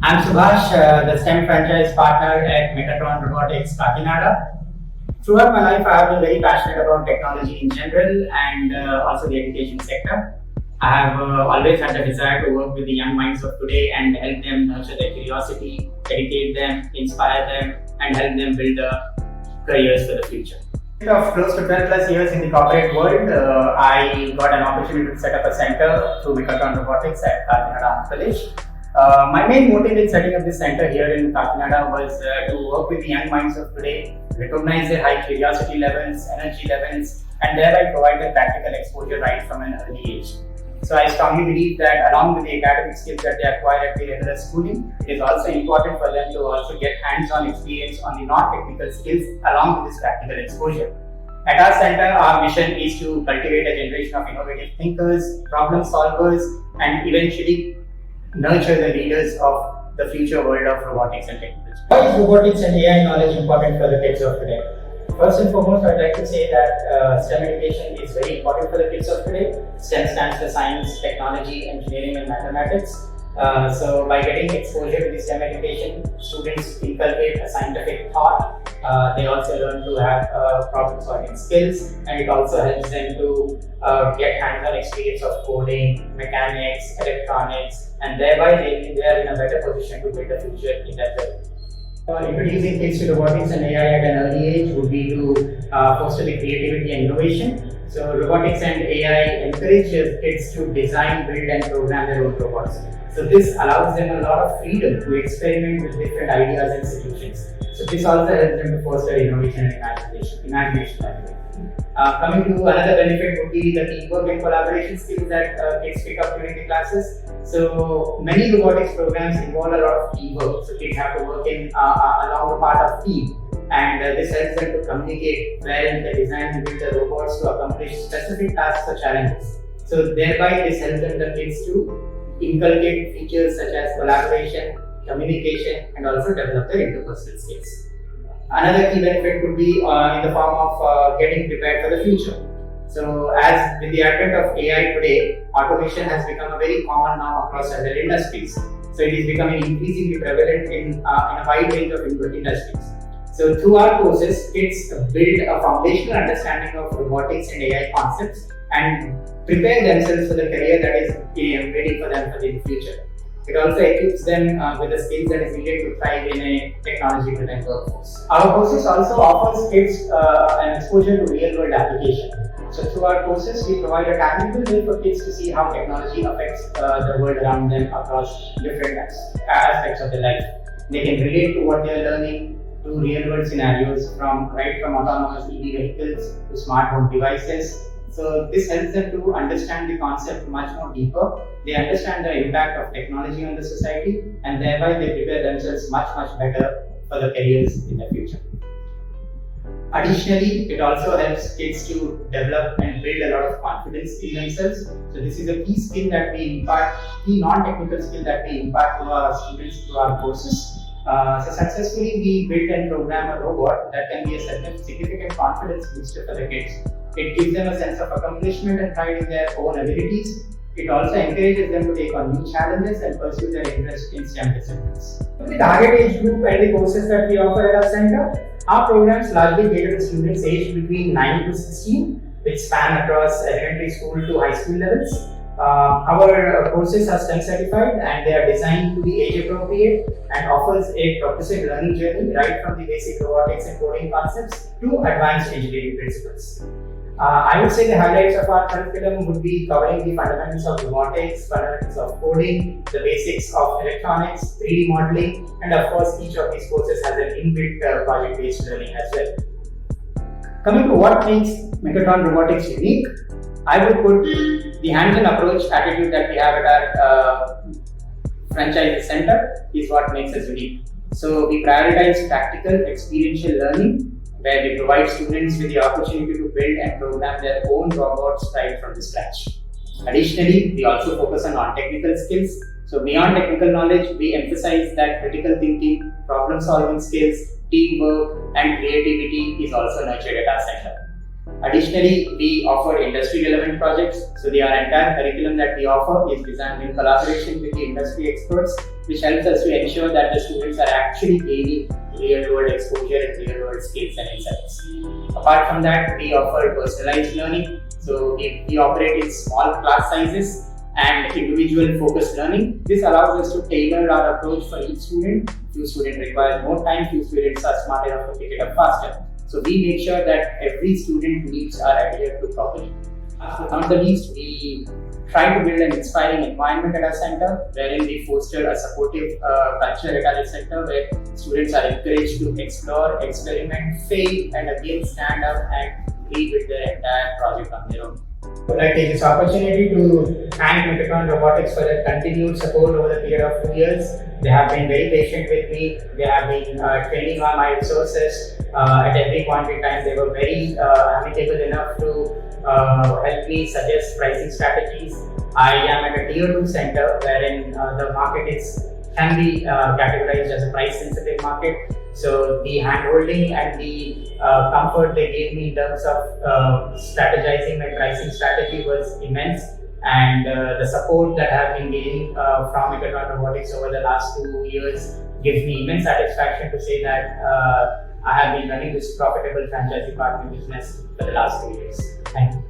I'm Subhash, the STEM franchise partner at Mechatron Robotics Kakinada. Throughout my life, I have been very passionate about technology in general and also the education sector. I have always had the desire to work with the young minds of today and help them nurture their curiosity, educate them, inspire them, and help them build careers for the future. Of close to 12 plus years in the corporate world, I got an opportunity to set up a center through Mechatron Robotics at Kakinada Center. My main motive in setting up this center here in Kakinada was to work with the young minds of today, recognize their high curiosity levels, energy levels, and thereby provide them practical exposure right from an early age. So I strongly believe that along with the academic skills that they acquire at the regular schooling, it is also important for them to also get hands-on experience on the non-technical skills along with this practical exposure. At our center, our mission is to cultivate a generation of innovative thinkers, problem solvers, and eventually nurture the leaders of the future world of robotics and technology. Why is robotics and AI knowledge important for the kids of today? First and foremost, I'd like to say that STEM education is very important for the kids of today. STEM stands for science, technology, engineering, and mathematics. So by getting exposure to the STEM education, students inculcate a scientific thought. They also learn to have problem-solving skills, and it also helps them to get hands-on experience of coding, mechanics, electronics, and thereby they are in a better position to build a future in that way. Introducing kids to robotics and AI at an early age would be to foster the creativity and innovation. So robotics and AI encourage kids to design, build, and program their own robots. So this allows them a lot of freedom to experiment with different ideas and solutions. So this also helps them to foster innovation and imagination. Coming to another benefit would be the teamwork and collaboration skills that kids pick up during the classes. So many robotics programs involve a lot of teamwork. So kids have to work in along the part of team, and this helps them to communicate well, they design and build the robots to accomplish specific tasks or challenges. So thereby this helps them, the kids to inculcate features such as collaboration, communication, and also develop their interpersonal skills. Another key benefit could be in the form of getting prepared for the future. So as with the advent of AI today, automation has become a very common norm across several industries. So it is becoming increasingly prevalent in a wide range of industries. So through our courses, kids build a foundational understanding of robotics and AI concepts and prepare themselves for the career that is waiting for them for the future. It also equips them with the skills that is needed to thrive in a technology-driven workforce. Our courses also offers kids an exposure to real-world application. So through our courses, we provide a tangible way for kids to see how technology affects the world around them across different aspects of their life. They can relate to what they are learning to real-world scenarios, from autonomous EV vehicles to smart home devices. So this helps them to understand the concept much more deeper. They understand the impact of technology on the society, and thereby they prepare themselves much better for the careers in the future. Additionally, it also helps kids to develop and build a lot of confidence in themselves. So this is a key skill that we impart, key non-technical skill that we impart to our students through our courses. So successfully we build and program a robot that can be a significant confidence booster for the kids. It gives them a sense of accomplishment and pride in their own abilities. It also encourages them to take on new challenges and pursue their interest in STEM disciplines. The target age group and the courses that we offer at our center, our programs largely cater to students aged between 9 to 16, which span across elementary school to high school levels. Our courses are STEM certified and they are designed to be age appropriate and offers a progressive learning journey right from the basic robotics and coding concepts to advanced engineering principles. I would say the highlights of our curriculum would be covering the fundamentals of robotics, fundamentals of coding, the basics of electronics, 3D modeling, and of course each of these courses has an inbuilt project-based learning as well. Coming to what makes Mechatron Robotics unique, I would put the hands-on approach attitude that we have at our franchise center is what makes us unique. So we prioritize practical, experiential learning, where we provide students with the opportunity to build and program their own robots right from the scratch. Additionally, we also focus on non-technical skills. So beyond technical knowledge, we emphasize that critical thinking, problem-solving skills, teamwork, and creativity is also nurtured at our center. Additionally, we offer industry-relevant projects. So our entire curriculum that we offer is designed in collaboration with the industry experts which helps us to ensure that the students are actually gaining real-world exposure and real-world skills and insights. Apart from that, we offer personalized learning. So we operate in small class sizes and individual focused learning. This allows us to tailor our approach for each student. Few students require more time, few students are smart enough to pick it up faster. So we make sure that every student needs are adhered to properly. Not the least, we try to build an inspiring environment at our center, wherein we foster a supportive culture at our center where students are encouraged to explore, experiment, fail, and again stand up and rebuild their entire project on their own. I would like to take this opportunity to thank Mechatron Robotics for their continued support over the period of 2 years. They have been very patient with me. They have been training on my resources at every point in time. They were very amenable enough to help me suggest pricing strategies. I am at a tier 2 center wherein the market can be categorized as a price sensitive market. So the hand-holding and the comfort they gave me in terms of strategizing my pricing strategy was immense, and the support that I have been gaining from Mechatron Robotics over the last 2 years gives me immense satisfaction to say that I have been running this profitable franchisee partner business for the last 2 years. Thank you.